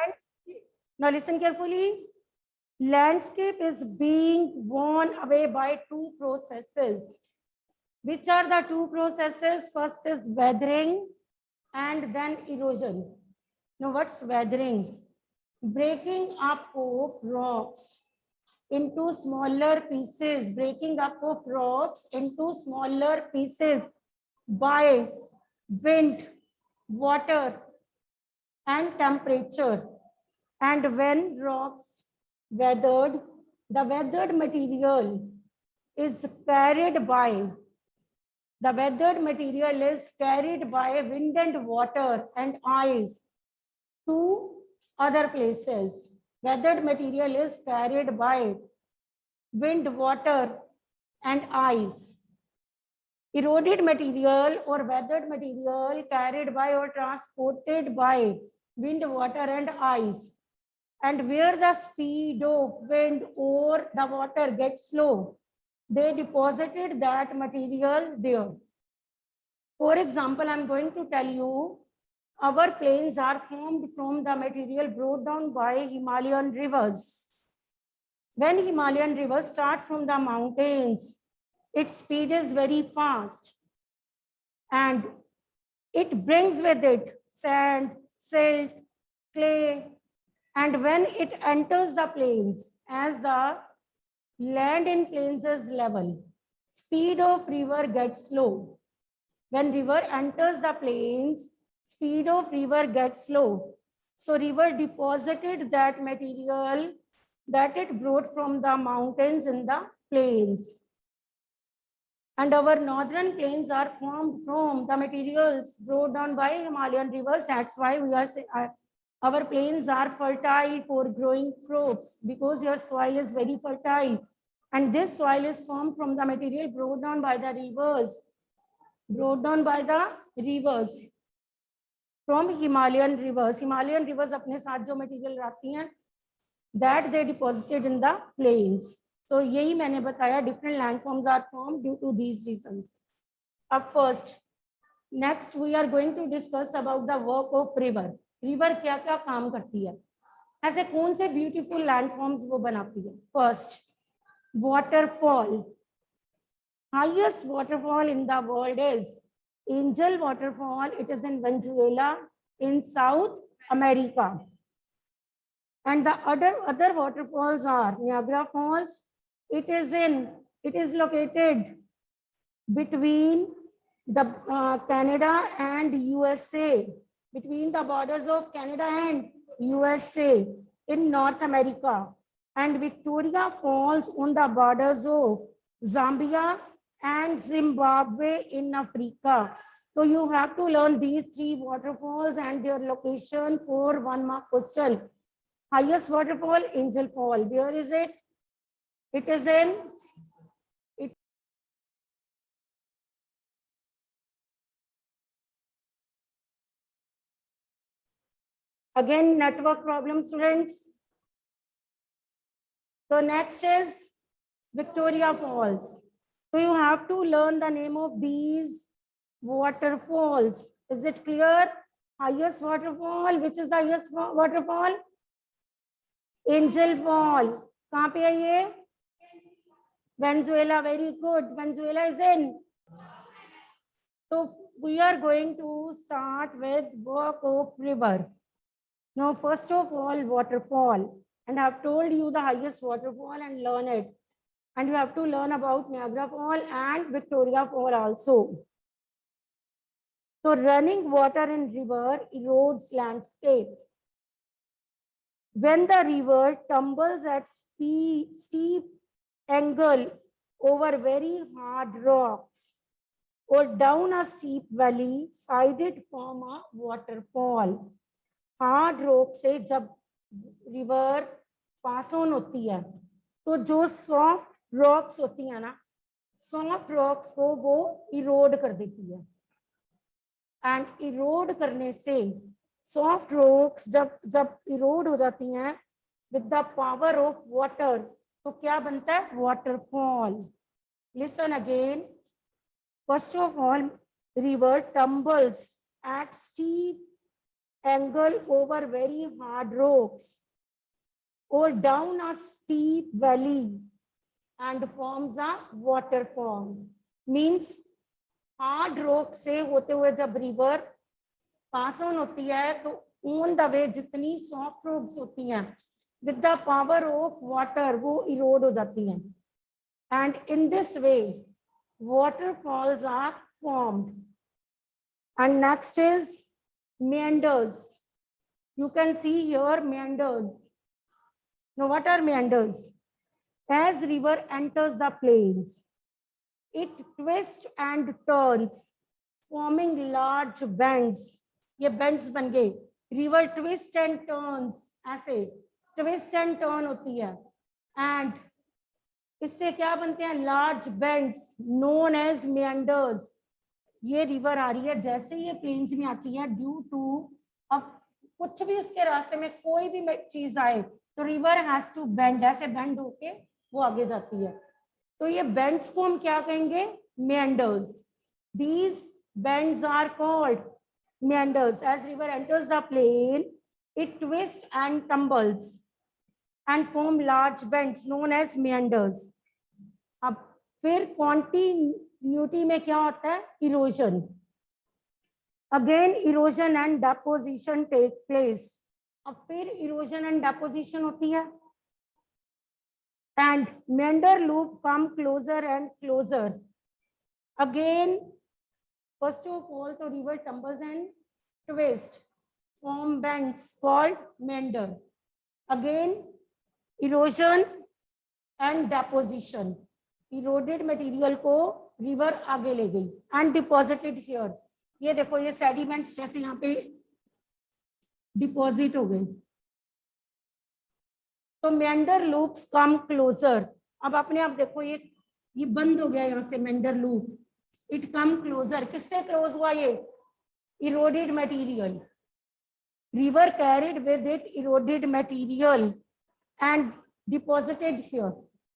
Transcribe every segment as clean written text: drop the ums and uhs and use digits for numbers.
And now listen carefully. Landscape is being worn away by two processes. Which are the two processes? First is weathering and then erosion. Now what's weathering? Breaking up of rocks into smaller pieces, breaking up of rocks into smaller pieces by wind, water, and temperature. And when rocks weathered, the weathered material is carried by wind and water and ice to other places. Weathered material is carried by wind, water, and ice. Eroded material or weathered material carried by or transported by wind, water, and ice. And where the speed of wind or the water gets slow, they deposited that material there. For example, I'm going to tell you, our plains are formed from the material brought down by Himalayan rivers. When Himalayan rivers start from the mountains, its speed is very fast and it brings with it sand, silt, clay, and when it enters the plains, as the land in plains is level, speed of river gets slow. When river enters the plains, speed of river gets slow. So river deposited that material that it brought from the mountains in the plains. And our northern plains are formed from the materials brought down by Himalayan rivers. That's why we are our plains are fertile for growing crops, because your soil is very fertile. And this soil is formed from the material brought down by the rivers. From Himalayan rivers. Himalayan rivers अपने साथ जो material रखती हैं, that they deposited in the plains. So यही मैंने बताया, different landforms are formed due to these reasons. Up first, next we are going to discuss about the work of river. River क्या क्या काम करती है, ऐसे कौन से beautiful landforms वो बनाती है. First, waterfall. Highest waterfall in the world is Angel Waterfall. It is in Venezuela in South America. And the other waterfalls are Niagara Falls. It is located between the Canada and USA, between the borders of Canada and USA in North America. And Victoria Falls on the borders of Zambia and Zimbabwe in Africa. So you have to learn these three waterfalls and their location for 1 mark question. Highest waterfall, Angel Fall. Where is it? It is in again network problem, students. So next is Victoria Falls. So you have to learn the name of these waterfalls. Is it clear? Highest waterfall. Which is the highest waterfall? Angel Fall. कहाँ पे है ये? Venezuela. Very good. Venezuela is in. So we are going to start with work of river. Now first of all, waterfall. And I have told you the highest waterfall and learn it. And you have to learn about Niagara Fall and Victoria Fall also. So running water in river erodes landscape. When the river tumbles at steep angle over very hard rocks or down a steep valley, sided form a waterfall. Hard rock से जब river pass on होती है, तो जो soft rocks होती है ना, soft rocks को वो erode कर देती है. And erode करने से soft rocks जब erode हो जाती हैं with the power of water, तो क्या बनता है? Waterfall. Listen again. First of all, river tumbles at steep angle over very hard rocks or down a steep valley and forms a waterfall. Means hard rock से होते हुए जब river pass on होती है तो on the way जितनी soft rocks होती हैं with the power of water वो erode हो जाती हैं, and in this way waterfalls are formed. And next is meanders. You can see here meanders. Now what are meanders? As river enters the plains, it twists and turns, forming large bends. ये bends बन गए. River twist and turns, ऐसे twist and turn होती है, and इससे क्या बनते हैं? Large bends known as meanders. ये रिवर आ रही है, जैसे ये प्लेन्स में आती है, ड्यू टू अब कुछ भी उसके रास्ते में कोई भी चीज आए तो रिवर हैज टू बेंड, ऐसे बेंड होके वो आगे जाती है. तो ये बेंड्स को हम क्या कहेंगे? meanders. These bends are called meanders. As river enters the plain, it twists and tumbles and form large bends known as meanders. अब फिर continuity में क्या होता है? erosion. Again erosion and deposition take place. अब फिर erosion and deposition होती है, and meander loop come closer and closer. Again, first of all, the river tumbles and twists, form bends called meander. Again, erosion and deposition. Eroded material को river आगे ले गई and deposited here. ये देखो, ये sediments जैसे यहाँ पे deposit हो गए. तो meander loops come closer. अब अपने आप देखो, ये बंद हो गया यहाँ से meander loop. It come closer. किससे close हुआ ये? Eroded material. River carried with it eroded material and deposited here.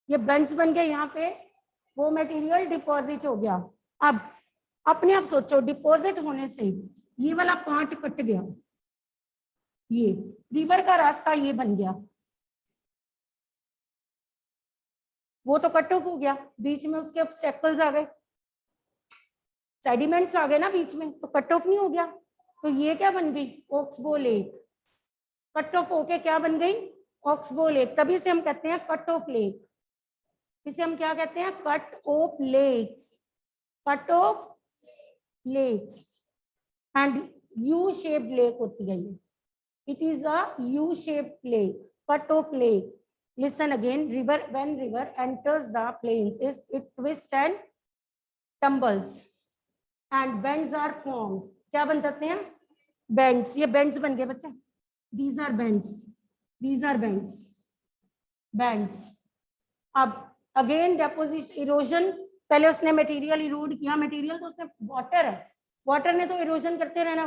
ये bends बन गए यहाँ पे, वो material deposit हो गया. अब अपने आप सोचो, डिपॉजिट होने से ये वाला पार्ट कट गया, ये रिवर का रास्ता ये बन गया, वो तो कट ऑफ हो गया, बीच में उसके ऑब्स्टेकल्स आ गए, सेडिमेंट्स आ गए ना बीच में, तो कट ऑफ नहीं हो गया. तो ये क्या बन गई? Oxbow lake. कट ऑफ होके क्या बन गई? Oxbow lake. तभी से हम कहते हैं कट ऑफ लेक. इसे हम क्या कहते हैं? Cut off lakes. Cut off lakes and U shaped lake होती है ये. It is a U shaped lake, cut off lake. Listen again. River, when river enters the plains, it twists and tumbles, and bends are formed. क्या बन जाते हैं? Bends. ये bends बन गए बच्चे. These are bends. These are bends. Bends. अब again deposition, erosion. पहले उसने मटेरियल इरोड किया. मटेरियल तो उसने वाटर है, वाटर ने तो इरोजन करते रहना,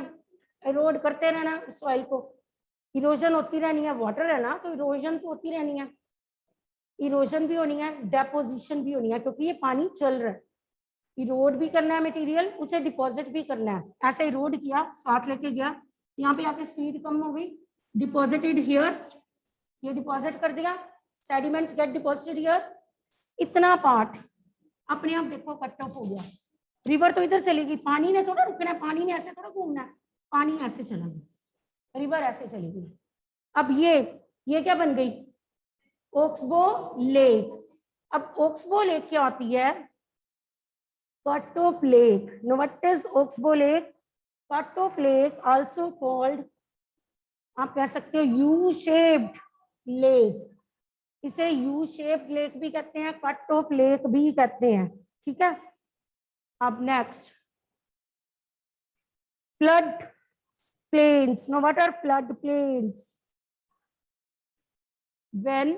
इरोड करते रहना सॉइल को. इरोजन होती रहनी है, वाटर है ना, तो इरोजन तो होती रहनी है, इरोजन भी होनी है, डेपोजिशन भी होनी है, क्योंकि ये पानी चल रहा है. इरोड भी करना है मटेरियल, उसे डिपॉजिट भी करना है. ऐसे इरोड किया, साथ लेके गया, यहाँ पे आके स्पीड कम हो गई, डिपॉजिटेड हियर, ये डिपॉजिट कर दिया, सेडिमेंट्स गेट डिपॉजिटेड हियर. इतना पार्ट अपने आप देखो कट ऑफ हो गया. रिवर तो इधर चलेगी, पानी ने थोड़ा रुकना है, पानी ने ऐसे थोड़ा घूमना है, पानी ऐसे चला गया, रिवर ऐसे चली गई. अब ये क्या बन गई? Oxbow lake. अब ऑक्सबो लेक क्या होती है? Cut off lake. No, what is oxbow lake? Cut off lake, also called, आप कह सकते हो यू शेप्ड लेक. इसे यू शेप्ड लेक भी कहते हैं, कट ऑफ लेक भी कहते हैं. ठीक है. अब next, flood plains. Now what are flood plains? When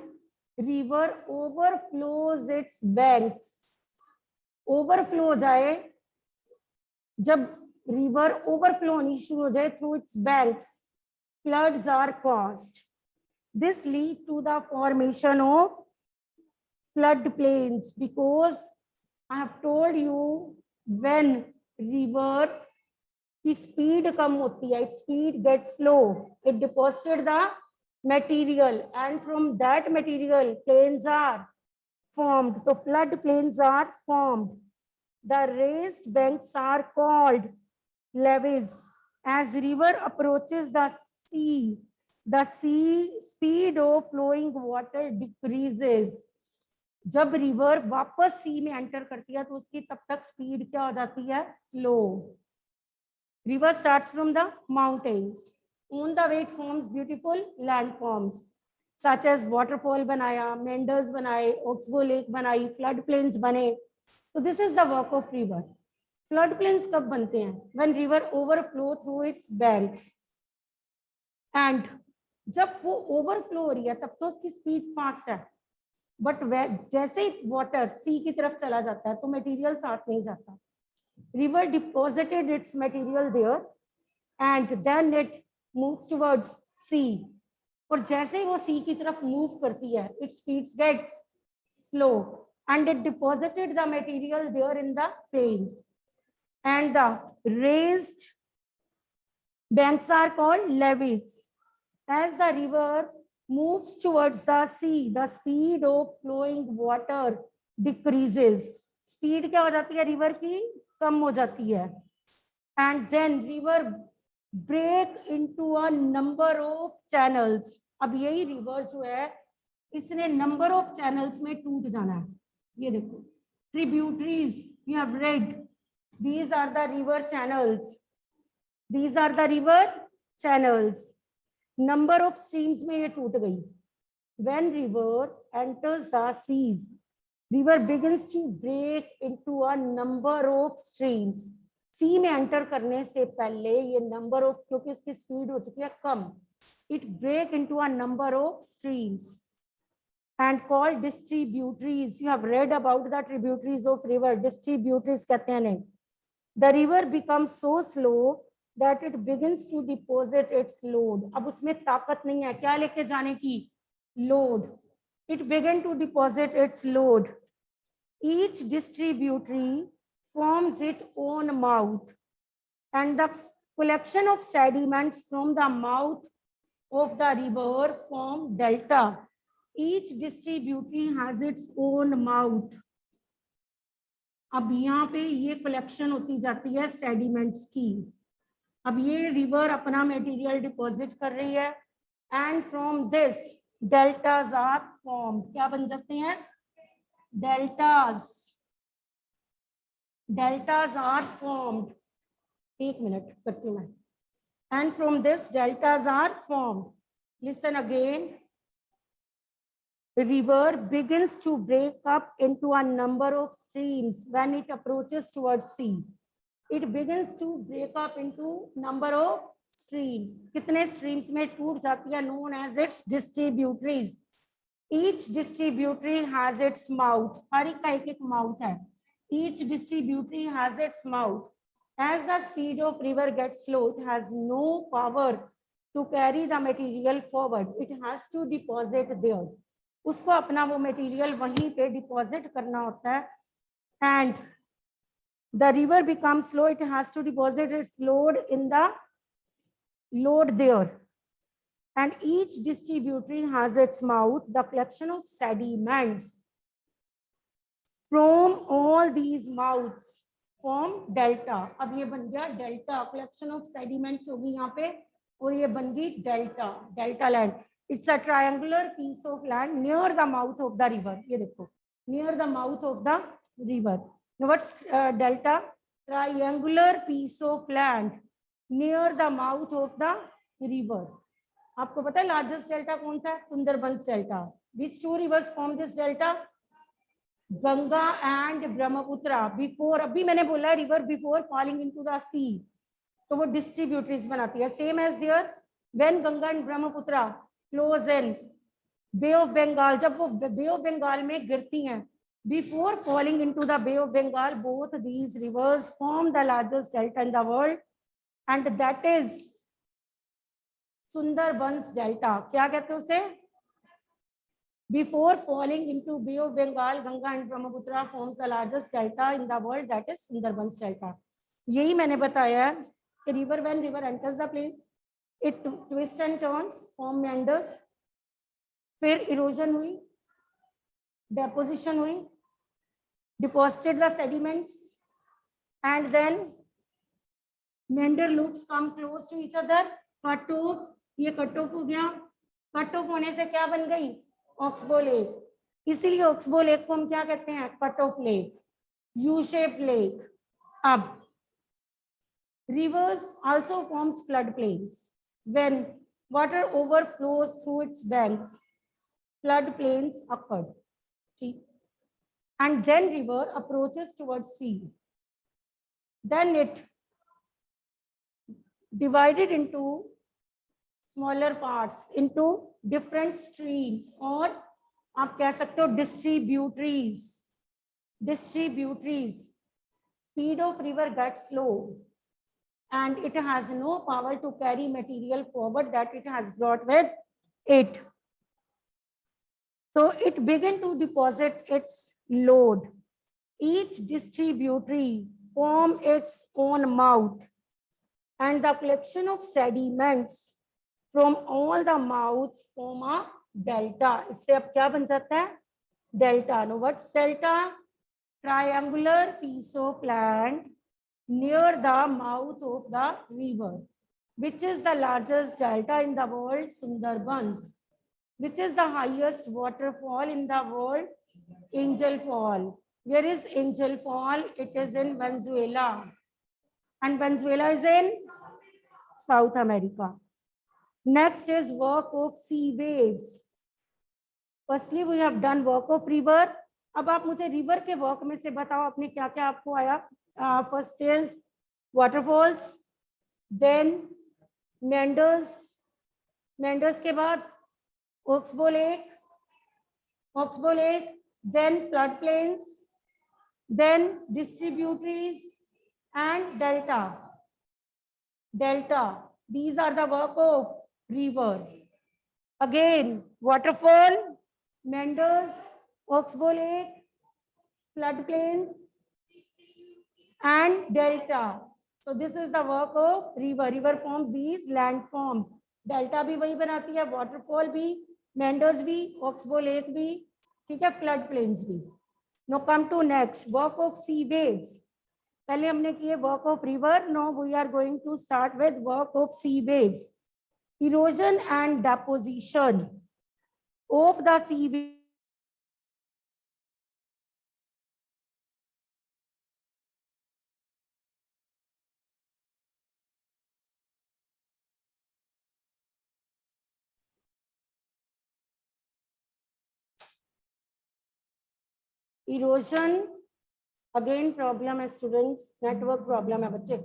river overflows its banks. Overflow हो जाए, जब river overflow होनी शुरू हो जाए through its banks, floods are caused. This lead to the formation of flood plains, because I have told you when river की speed कम होती है, its speed gets slow, it deposited the material and from that material plains are formed. The flood plains are formed. The raised banks are called levees. As river approaches the sea speed of flowing water decreases. जब river वापस सी में enter करती है तो उसकी तब तक speed क्या हो जाती है, slow. River starts from the mountains. On the way it forms beautiful landforms such as waterfall बनाया, मेंडर्स बनाए, ऑक्सबो लेक बनाई, फ्लड प्लेन्स बने. तो this is the work of river. Flood plains कब बनते हैं? When river overflow through it's banks. And जब वो ओवरफ्लो हो रही है तब तो उसकी स्पीड फास्ट है, बट जैसे ही वाटर सी की तरफ चला जाता है तो मटेरियल साथ नहीं जाता. River deposited its material there and then it moves towards sea. और जैसे ही वो सी की तरफ मूव करती है, it speeds gets slow and it deposited the material there in the plains and the raised banks are called levees. As the river moves towards the sea, the speed of flowing water decreases. Speed क्या हो जाती है river की? कम हो जाती है. And then river break into a number of channels. अब यही रिवर जो है इसने नंबर ऑफ चैनल्स में टूट जाना है. ये देखो, tributaries you have read, these are the river channels. These are the river channels. Number of streams में ये टूट गई. When river enters the seas, river begins to break into a number of streams. सी में enter करने से पहले ये number of, क्योंकि उसकी स्पीड हो चुकी है कम, it break into a number of streams and called distributaries. You have read about the tributaries of river. Distributaries कहते हैं इन्हें. The river becomes so slow that it begins to deposit its load. अब उसमें ताकत नहीं है क्या लेके जाने की? Load. It begin to deposit its load. Each distributary forms its own mouth and the collection of sediments from the mouth of the river form delta. Each distributary has its own mouth. अब यहाँ पे ये collection होती जाती है sediments की. अब ये रिवर अपना मटेरियल डिपॉजिट कर रही है and from this deltas are formed. क्या बन जाते हैं? डेल्टाज. Deltas are formed. एक मिनट करती हूँ मैं. And from this deltas are formed. Listen again. The river begins to break up into a number of streams when it approaches towards sea. It begins to break up into number of streams. कितने streams में टूट जाती है? Known as its distributaries. Each distributary has its mouth. हर एक का एक mouth है. Each distributary has its mouth. As the speed of river gets slow, it has no power to carry the material forward. It has to deposit there. उसको अपना वो material वहीं पे deposit करना होता है. And the river becomes slow. It has to deposit its load in the load there. And each distributary has its mouth. The collection of sediments from all these mouths form delta. अब ये बन गया delta. Collection of sediments होगी यहाँ पे और ये बन गई delta. Delta land. It's a triangular piece of land near the mouth of the river. ये देखो, near the mouth of the river. What's delta? Triangular piece of land near the mouth of the river. आपको पता है largest delta कौन सा है? Sundarbans delta. Which two rivers form this delta? Ganga and Brahmaputra. Before, अभी मैंने बोला river before falling into the sea, तो वो डिस्ट्रीब्यूटरीज बनाती है. Same as there when Ganga and Brahmaputra flows in Bay of Bengal. जब वो बे ऑफ बंगाल में गिरती हैं, before falling into the Bay of Bengal, both these rivers form the largest delta in the world and that is Sundarbans delta. क्या कहते हैं उसे? Before falling into Bay of Bengal, Ganga and Brahmaputra forms the largest delta in the world, that is Sundarbans delta. यही मैंने बताया river, when river enters the plains, it twists and turns, form meanders, फिर erosion हुई, deposition हुई, deposited the sediments, and then meander loops come close to each other, cut off, ये cut off हो गया, cut off होने से क्या बन गई, ऑक्सबो लेक, इसीलिए ऑक्सबो लेक को हम क्या कहते हैं, cut off lake, U shape lake. अब rivers also forms floodplains. When water overflows through its banks, floodplains occur. And then river approaches towards sea. Then it divided into smaller parts, into different streams, or आप कह सकते हो distributaries. Distributaries. Speed of river gets slow, and it has no power to carry material forward that it has brought with it. So it began to deposit its load. Each distributary form its own mouth, and the collection of sediments from all the mouths form a delta. इससे अब क्या बन जाता है, delta. Now what's delta? Triangular piece of land near the mouth of the river. Which is the largest delta in the world? Sundarbans. Which is the highest waterfall in the world? Angel Fall. Where is Angel Fall? It is in Venezuela. And Venezuela is in South America. Next is work of sea waves. Firstly, we have done work of river. अब आप मुझे river के work में से बताओ आपने क्या क्या आपको आया. First is waterfalls, then meanders, meanders के बाद Oxbow Lake, then floodplains, then distributaries and delta. Delta. These are the work of river. Again, waterfall, meanders, Oxbow Lake, floodplains, and delta. So this is the work of river. River forms these landforms. Delta भी वही बनाती है, waterfall भी, meanders भी, Oxbow Lake भी, ठीक है, floodplains भी. Now come to next, work of sea waves. पहले हमने किए work of river. Now we are going to start with work of sea waves. Erosion and deposition of the sea waves. Erosion, again problem है students, network problem है बच्चे.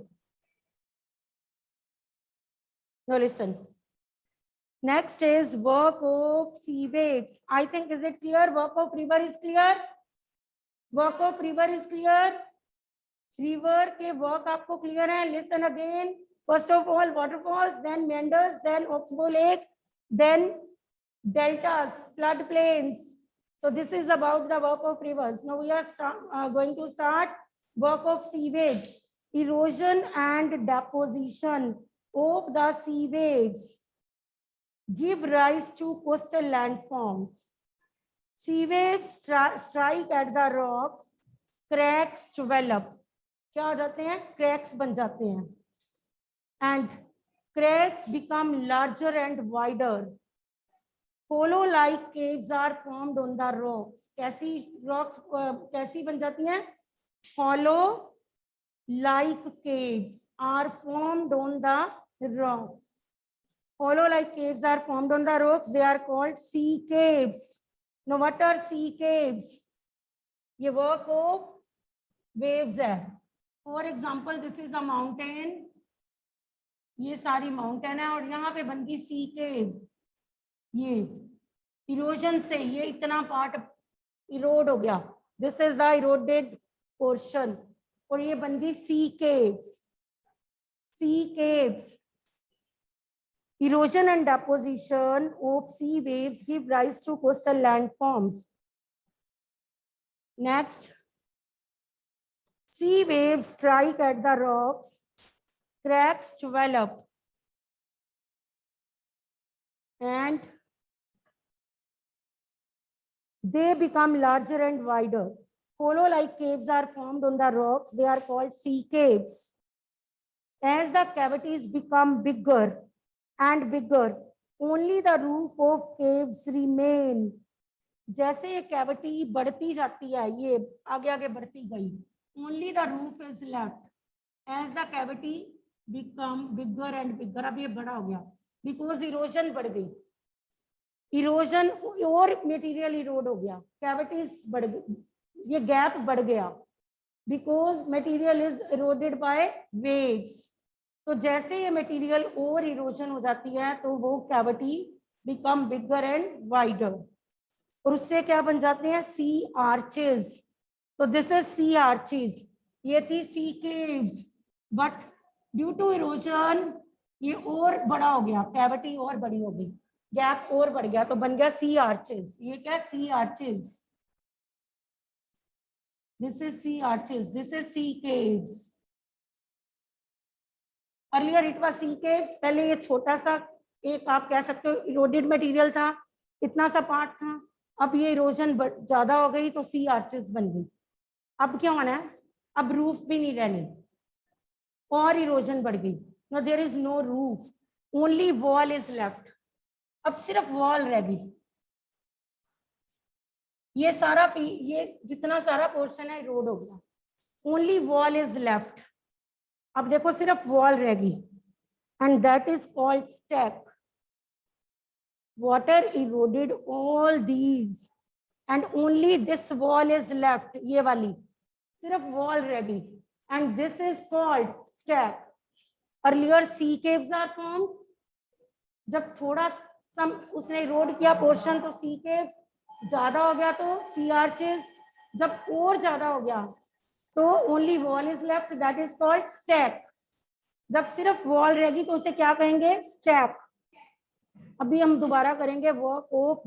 Now listen. Next is work of sea waves. I think, is it clear? Work of river is clear. Work of river is clear. River के work आपको clear है. Listen again. First of all, waterfalls, then meanders, then Oxbow Lake, then deltas, floodplains. So this is about the work of rivers. Now we are going to start work of sea waves. Erosion and deposition of the sea waves give rise to coastal landforms. Sea waves strike at the rocks, cracks develop. क्या हो जाते हैं? Cracks बन जाते हैं. And cracks become larger and wider. Hollow-like caves are formed on the rocks. कैसी rocks कैसी बन जाती हैं? Hollow-like caves are formed on the rocks. Hollow-like caves are formed on the rocks. They are called sea caves. Now, what are sea caves? ये work of waves है. For example, this is a mountain. ये सारी mountain है और यहाँ पे बन गई sea cave. ये इरोजन से ये इतना पार्ट इरोड हो गया. This is the eroded portion और ये बन गई sea caves. Sea caves. Erosion and deposition of sea waves give rise to coastal landforms. Next, sea waves strike at the rocks, cracks develop and they become larger and wider. Hollow-like caves are formed on the rocks. They are called sea caves. As the cavities become bigger and bigger, only the roof of caves remain. जैसे ये cavity बढ़ती जाती है, ये आगे आगे बढ़ती गई, only the roof is left. As the cavity become bigger and bigger, अब ये बड़ा हो गया because erosion बढ़ गई, इरोजन और मटेरियल इरोड हो गया, कैविटीज बढ़ गई, ये गैप बढ़ गया because material is eroded by waves. तो जैसे ये मटेरियल और इरोजन हो जाती है तो वो cavity become bigger and wider और उससे क्या बन जाते हैं, सी आर्चेस. तो दिस इज सी आर्चेस. ये थी sea caves, but due to erosion ये और बड़ा हो गया, कैविटी और बड़ी हो गई, गैप और बढ़ गया, तो बन गया सी आर्चेस. ये क्या, sea arches. This is sea arches, this is sea caves. Earlier it was sea caves. पहले ये छोटा सा एक आप कह सकते हो इरोडेड मटेरियल था, इतना सा पार्ट था. अब ये इरोजन ज्यादा हो गई तो सी आर्चेस बन गई. अब क्या होना है, अब रूफ भी नहीं रहनी और इरोजन बढ़ गई. No there is no roof, only wall is left. अब सिर्फ वॉल रह गई. ये सारा ये जितना सारा पोर्शन है रोड हो गया, ओनली वॉल इज लेफ्ट. अब देखो सिर्फ वॉल रह गई and that is called stack. Water eroded all these and only this wall is left. ये वाली सिर्फ वॉल रह गई and this is called stack. Earlier sea caves are formed. जब थोड़ा सम उसने रोड किया पोर्शन तो सी केव्स, ज्यादा हो गया तो सी आर्चेस, जब और ज्यादा हो गया तो only wall is left, that is called stack. जब सिर्फ वॉल रहेगी तो उसे क्या कहेंगे, स्टैक. अभी हम दोबारा करेंगे वर्क ऑफ